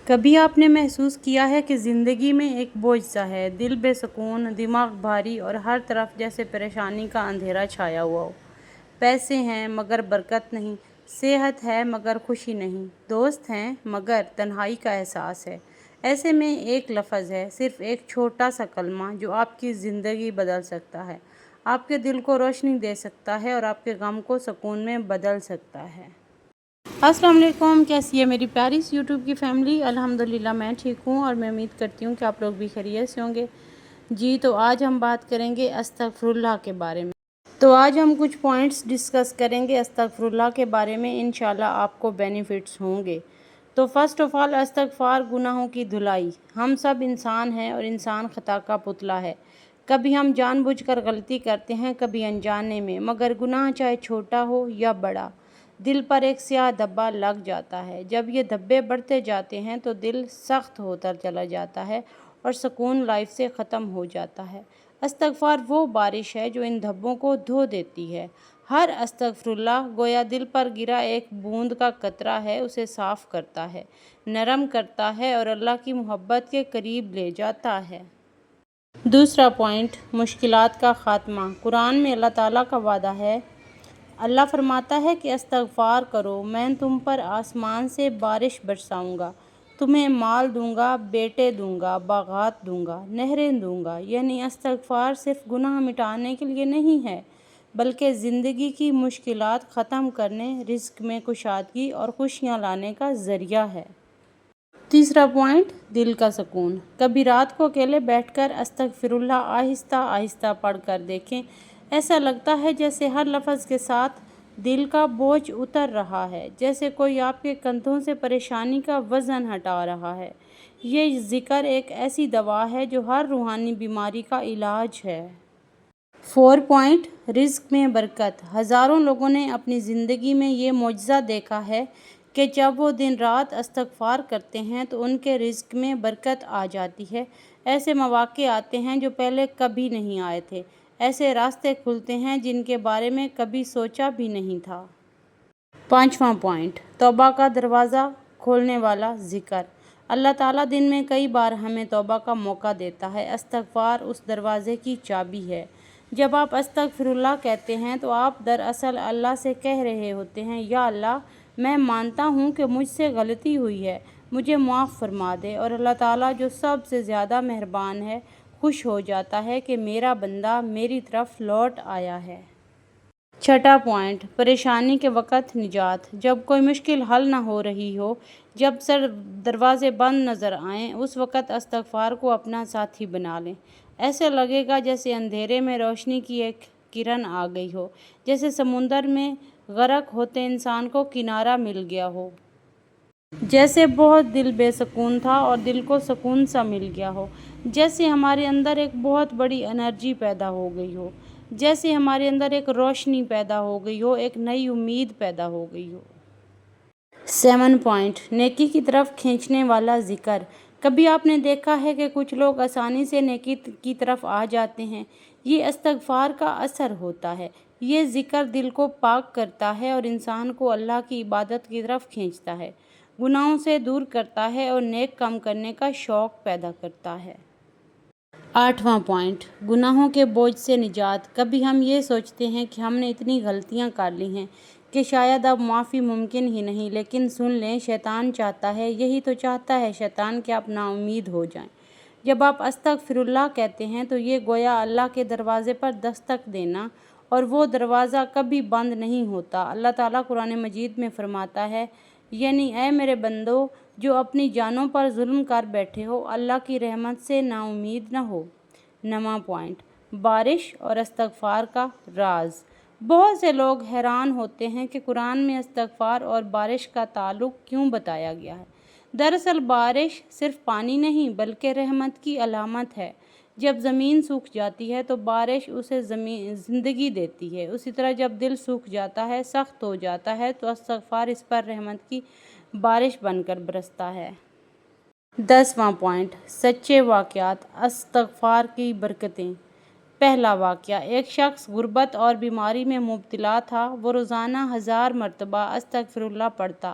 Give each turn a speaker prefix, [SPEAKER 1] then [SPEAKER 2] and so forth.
[SPEAKER 1] کبھی آپ نے محسوس کیا ہے کہ زندگی میں ایک بوجھ سا ہے، دل بے سکون، دماغ بھاری اور ہر طرف جیسے پریشانی کا اندھیرا چھایا ہوا ہو؟ پیسے ہیں مگر برکت نہیں، صحت ہے مگر خوشی نہیں، دوست ہیں مگر تنہائی کا احساس ہے۔ ایسے میں ایک لفظ ہے، صرف ایک چھوٹا سا کلمہ جو آپ کی زندگی بدل سکتا ہے، آپ کے دل کو روشنی دے سکتا ہے اور آپ کے غم کو سکون میں بدل سکتا ہے۔ السلام علیکم، کیسی ہے میری پیاری سی یوٹیوب کی فیملی؟ الحمدللہ میں ٹھیک ہوں اور میں امید کرتی ہوں کہ آپ لوگ بھی خیریت سے ہوں گے۔ جی تو آج ہم بات کریں گے استغفر اللہ کے بارے میں۔ تو آج ہم کچھ پوائنٹس ڈسکس کریں گے استغفر اللہ کے بارے میں، انشاءاللہ آپ کو بینیفٹس ہوں گے۔ تو فرسٹ آف آل، استغفار گناہوں کی دھلائی۔ ہم سب انسان ہیں اور انسان خطا کا پتلا ہے۔ کبھی ہم جان بوجھ کر غلطی کرتے ہیں، کبھی انجانے میں، مگر گناہ چاہے چھوٹا ہو یا بڑا، دل پر ایک سیاہ دھبا لگ جاتا ہے۔ جب یہ دھبے بڑھتے جاتے ہیں تو دل سخت ہوتا چلا جاتا ہے اور سکون لائف سے ختم ہو جاتا ہے۔ استغفار وہ بارش ہے جو ان دھبوں کو دھو دیتی ہے۔ ہر استغفر اللہ گویا دل پر گرا ایک بوند کا قطرہ ہے، اسے صاف کرتا ہے، نرم کرتا ہے اور اللہ کی محبت کے قریب لے جاتا ہے۔ دوسرا پوائنٹ، مشکلات کا خاتمہ۔ قرآن میں اللہ تعالیٰ کا وعدہ ہے، اللہ فرماتا ہے کہ استغفار کرو، میں تم پر آسمان سے بارش برساؤں گا، تمہیں مال دوں گا، بیٹے دوں گا، باغات دوں گا، نہریں دوں گا۔ یعنی استغفار صرف گناہ مٹانے کے لیے نہیں ہے، بلکہ زندگی کی مشکلات ختم کرنے، رزق میں کشادگی اور خوشیاں لانے کا ذریعہ ہے۔ تیسرا پوائنٹ، دل کا سکون۔ کبھی رات کو اکیلے بیٹھ کر استغفر اللہ آہستہ آہستہ پڑھ کر دیکھیں، ایسا لگتا ہے جیسے ہر لفظ کے ساتھ دل کا بوجھ اتر رہا ہے، جیسے کوئی آپ کے کندھوں سے پریشانی کا وزن ہٹا رہا ہے۔ یہ ذکر ایک ایسی دوا ہے جو ہر روحانی بیماری کا علاج ہے۔ 4 پوائنٹ، رزق میں برکت۔ ہزاروں لوگوں نے اپنی زندگی میں یہ معجزہ دیکھا ہے کہ جب وہ دن رات استغفار کرتے ہیں تو ان کے رزق میں برکت آ جاتی ہے۔ ایسے مواقع آتے ہیں جو پہلے کبھی نہیں آئے تھے، ایسے راستے کھلتے ہیں جن کے بارے میں کبھی سوچا بھی نہیں تھا۔ 5واں پوائنٹ، توبہ کا دروازہ کھولنے والا ذکر۔ اللہ تعالیٰ دن میں کئی بار ہمیں توبہ کا موقع دیتا ہے۔ استغفار اس دروازے کی چابی ہے۔ جب آپ استغفر اللہ کہتے ہیں تو آپ دراصل اللہ سے کہہ رہے ہوتے ہیں، یا اللہ، میں مانتا ہوں کہ مجھ سے غلطی ہوئی ہے، مجھے معاف فرما دے۔ اور اللہ تعالیٰ جو سب سے زیادہ مہربان ہے، خوش ہو جاتا ہے کہ میرا بندہ میری طرف لوٹ آیا ہے۔ 6واں پوائنٹ، پریشانی کے وقت نجات۔ جب کوئی مشکل حل نہ ہو رہی ہو، جب سر دروازے بند نظر آئیں، اس وقت استغفار کو اپنا ساتھی بنا لیں۔ ایسے لگے گا جیسے اندھیرے میں روشنی کی ایک کرن آ گئی ہو، جیسے سمندر میں غرق ہوتے انسان کو کنارہ مل گیا ہو، جیسے بہت دل بے سکون تھا اور دل کو سکون سا مل گیا ہو، جیسے ہمارے اندر ایک بہت بڑی انرجی پیدا ہو گئی ہو، جیسے ہمارے اندر ایک روشنی پیدا ہو گئی ہو، ایک نئی امید پیدا ہو گئی ہو۔ 7 پوائنٹ، نیکی کی طرف کھینچنے والا ذکر۔ کبھی آپ نے دیکھا ہے کہ کچھ لوگ آسانی سے نیکی کی طرف آ جاتے ہیں؟ یہ استغفار کا اثر ہوتا ہے۔ یہ ذکر دل کو پاک کرتا ہے اور انسان کو اللہ کی عبادت کی طرف کھینچتا ہے، گناہوں سے دور کرتا ہے اور نیک کام کرنے کا شوق پیدا کرتا ہے۔ 8واں پوائنٹ، گناہوں کے بوجھ سے نجات۔ کبھی ہم یہ سوچتے ہیں کہ ہم نے اتنی غلطیاں کر لی ہیں کہ شاید اب معافی ممکن ہی نہیں، لیکن سن لیں، شیطان چاہتا ہے، یہی تو چاہتا ہے شیطان، کہ آپ نا امید ہو جائیں۔ جب آپ استغفر اللہ کہتے ہیں تو یہ گویا اللہ کے دروازے پر دستک دینا، اور وہ دروازہ کبھی بند نہیں ہوتا۔ اللہ تعالیٰ قرآن مجید میں فرماتا ہے، یعنی اے میرے بندو جو اپنی جانوں پر ظلم کر بیٹھے ہو، اللہ کی رحمت سے نا امید نہ ہو۔ 9واں پوائنٹ، بارش اور استغفار کا راز۔ بہت سے لوگ حیران ہوتے ہیں کہ قرآن میں استغفار اور بارش کا تعلق کیوں بتایا گیا ہے۔ دراصل بارش صرف پانی نہیں بلکہ رحمت کی علامت ہے۔ جب زمین سوکھ جاتی ہے تو بارش اسے زندگی دیتی ہے، اسی طرح جب دل سوکھ جاتا ہے، سخت ہو جاتا ہے، تو استغفار اس پر رحمت کی بارش بن کر برستا ہے۔ 10واں پوائنٹ، سچے واقعات، استغفار کی برکتیں۔ پہلا واقعہ، ایک شخص غربت اور بیماری میں مبتلا تھا۔ وہ روزانہ 1000 مرتبہ استغفر اللہ پڑھتا،